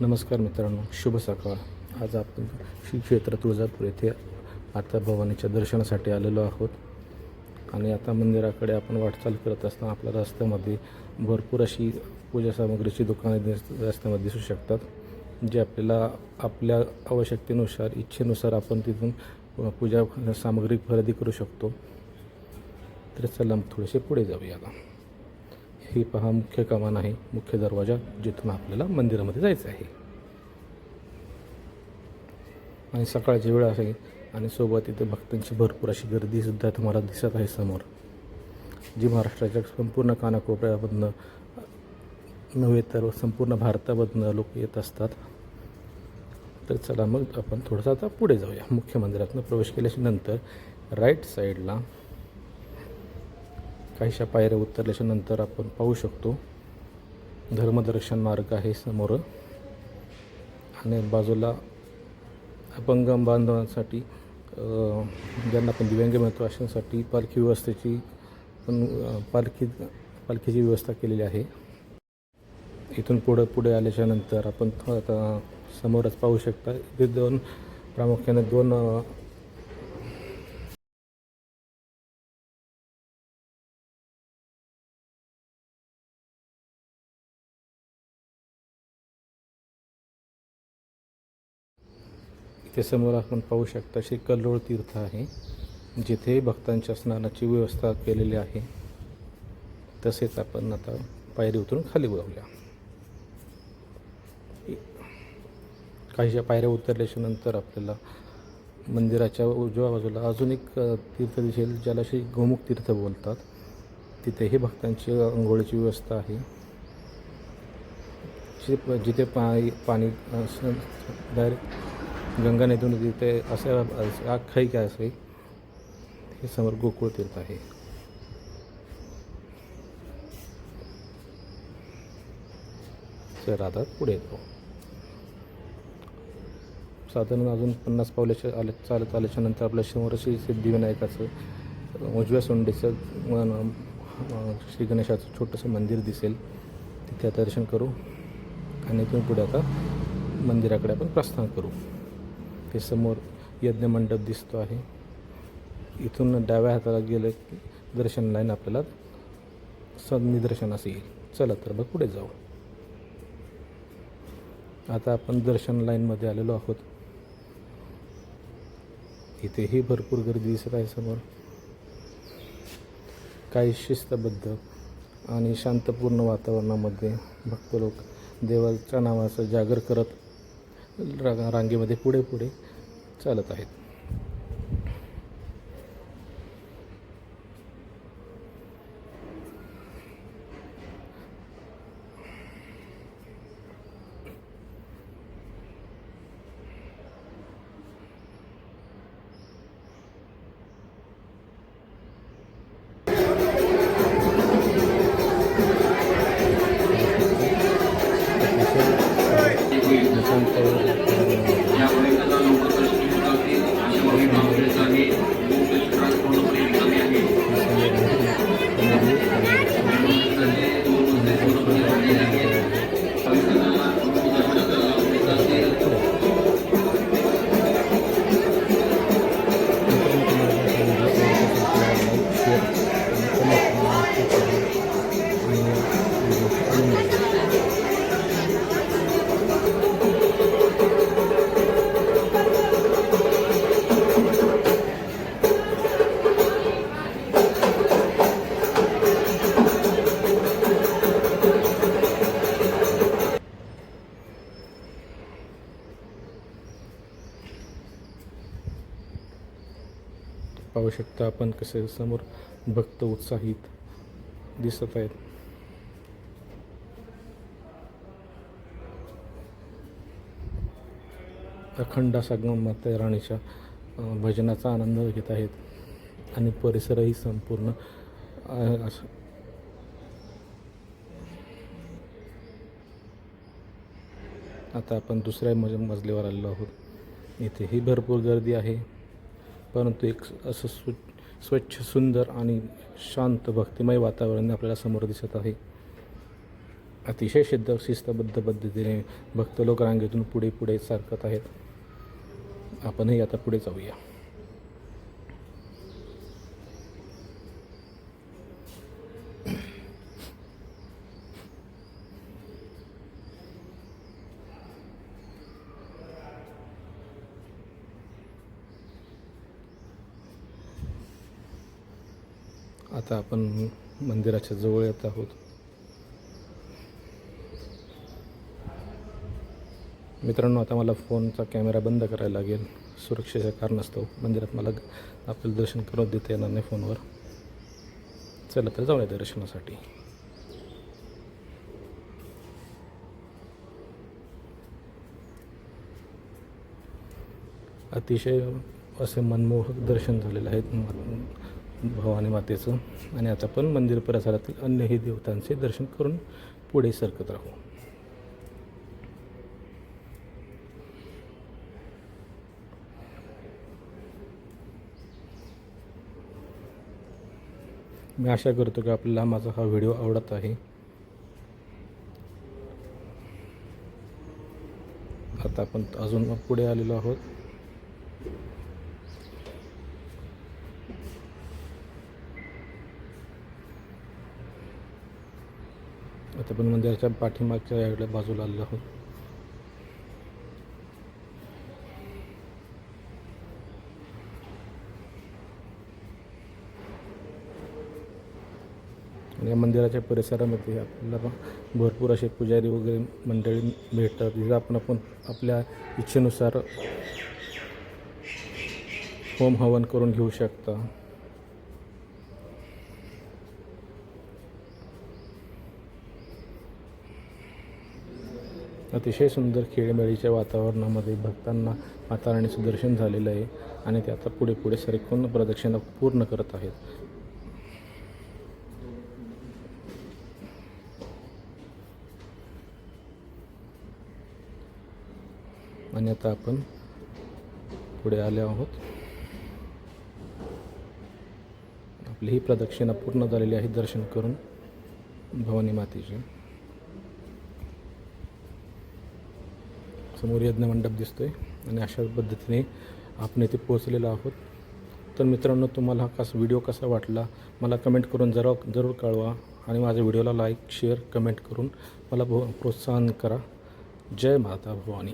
नमस्कार मित्रांनो, शुभ सकाळ. आज आपण श्री क्षेत्र तुळजापूर येथे माता भवानीच्या दर्शनासाठी आलेलो आहोत आणि आता मंदिराकडे आपण वाटचाल करत असताना आपल्या रस्त्यामध्ये भरपूर अशी पूजा सामग्रीची दुकाने रस्त्यामध्ये दिसू शकतात, जे आपल्याला आपल्या आवश्यकतेनुसार इच्छेनुसार आपण तिथून पूजा सामग्री खरेदी करू शकतो. तर चला मग थोडेसे पुढे जाऊया. ही पहा मुख्य कमान आहे, मुख्य दरवाजा, जिथून आपल्याला मंदिरामध्ये जायचं आहे. आणि सकाळची वेळ आहे आणि सोबत इथे भक्तांची भरपूर अशी गर्दीसुद्धा तुम्हाला दिसत आहे समोर, जी महाराष्ट्राच्या संपूर्ण कानाकोपऱ्यामधनं नव्हे तर संपूर्ण भारतामधनं लोक येत असतात. तर चला मग आपण थोडंसं आता पुढे जाऊया. मुख्य मंदिरातून प्रवेश केल्याच्या नंतर राईट साईडला काहीशा पायऱ्या उतरल्याच्या नंतर आपण पाहू शकतो धर्मदर्शन मार्ग आहे समोर, आणि बाजूला अपंग बांधवांसाठी ज्यांना पण दिव्यांग मिळतो अशांसाठी पालखी व्यवस्थेची पण पालखीची व्यवस्था केलेली आहे. इथून पुढे आल्याच्या नंतर आपण आता समोरच पाहू शकता, इथे प्रामुख्याने दोन इथे समोर आपण पाहू शकता श्री कल्लोळ तीर्थ आहे, जिथे भक्तांच्या स्नानाची व्यवस्था केलेली आहे. तसेच आपण आता पायरी उतरून खाली जाऊया. काहीशा पायऱ्या उतरल्याच्या नंतर आपल्याला मंदिराच्या उजव्या बाजूला अजून एक तीर्थ दिसेल, ज्याला श्री गोमुख तीर्थ बोलतात. तिथेही भक्तांची अंघोळीची व्यवस्था आहे, जिथे पाणी डायरेक्ट गंगा नदीतून तिथे असं आख्यायिका काय असे. हे समोर गोकुळ तीर्थ आहे. तर आता पुढे येतो. साधारण अजून 50 पावलाच्या चालत आल्याच्या नंतर आपल्या समोर श्री सिद्धिविनायकाचं उजव्या सोंडेचं श्री गणेशाचं छोटंसं मंदिर दिसेल. तिथे दर्शन करू आणि इथून पुढे आता मंदिराकडे आपण प्रस्थान करू. ते समोर यज्ञमंडप दिसतो आहे. इथून डाव्या हाताला गेलं की दर्शन लाईन आपल्याला निदर्शनास येईल. चला तर मग पुढे जाऊ. आता आपण दर्शन लाईनमध्ये आलेलो आहोत. इथेही भरपूर गर्दी दिसत आहे. समोर काही शिस्तबद्ध आणि शांतपूर्ण वातावरणामध्ये भक्त लोक देवाच्या नावाचं जागर करत रांगेमध्ये पुढे चालत आहेत. पाहू शकता आपण कसे समोर भक्त उत्साहित दिसत आहेत. अखंड असा माता राणीच्या भजनाचा आनंद घेत आहेत आणि परिसरही संपूर्ण आता आपण दुसऱ्या मजल्यावर आलेलो आहोत. इथेही भरपूर गर्दी आहे, परंतु एक असं स्वच्छ, सुंदर आणि शांत भक्तिमय वातावरण आपल्याला समोर दिसत आहे. अतिशय शिस्तबद्ध पद्धतीने भक्त लोक रांगेतून पुढे पुढे सारखत आहेत. आपणही आता पुढे जाऊया. आता आपण मंदिराच्या जवळ येत आहोत. मित्रांनो, आता मला फोनचा कॅमेरा बंद करायला लागेल सुरक्षेच्या कारणास्तव. मंदिरात मला आपलं दर्शन करून देता येणार नाही फोनवर. चला तर जाऊया दर्शनासाठी. अतिशय असे मनमोहक दर्शन झालेलं आहे भवानी मातेचं. आणि आता पण मंदिर परिसरातील अन्यही देवतांचे दर्शन करून पुढे सरकत राहू. मी आशा करतो की आपल्याला माझा हा व्हिडिओ आवडत आहे. आता आपण अजून पुढे आलेलो आहोत. आता आपण मंदिराच्या पाठीमागच्या याकडे बाजूला आलेलो आहोत. या मंदिराच्या परिसरामध्ये आपल्याला भरपूर असे पुजारी वगैरे मंडळी भेटतात, जिथं आपण आपल्या इच्छेनुसार होम हवन करून घेऊ शकता. अतिशय सुंदर खेळीमेळीच्या वातावरणामध्ये भक्तांना माता राणीचं दर्शन झालेलं आहे आणि ते आता पुढे पुढे सरकून प्रदक्षिणा पूर्ण करत आहेत. आणि आता आपण पुढे आले आहोत. आपली ही प्रदक्षिणा पूर्ण झालेली आहे दर्शन करून भवानी मातेचे. समोर यज्ञ मंडप दिसतोय आणि अशा पद्धतीने आपण इथे पोहोचलेलो आहोत. तर मित्रांनो, तुम्हाला हा व्हिडिओ कसा वाटला मला कमेंट करून जरूर कळवा आणि माझ्या व्हिडिओला लाईक शेअर कमेंट करून मला प्रोत्साहन करा. जय माता भवानी.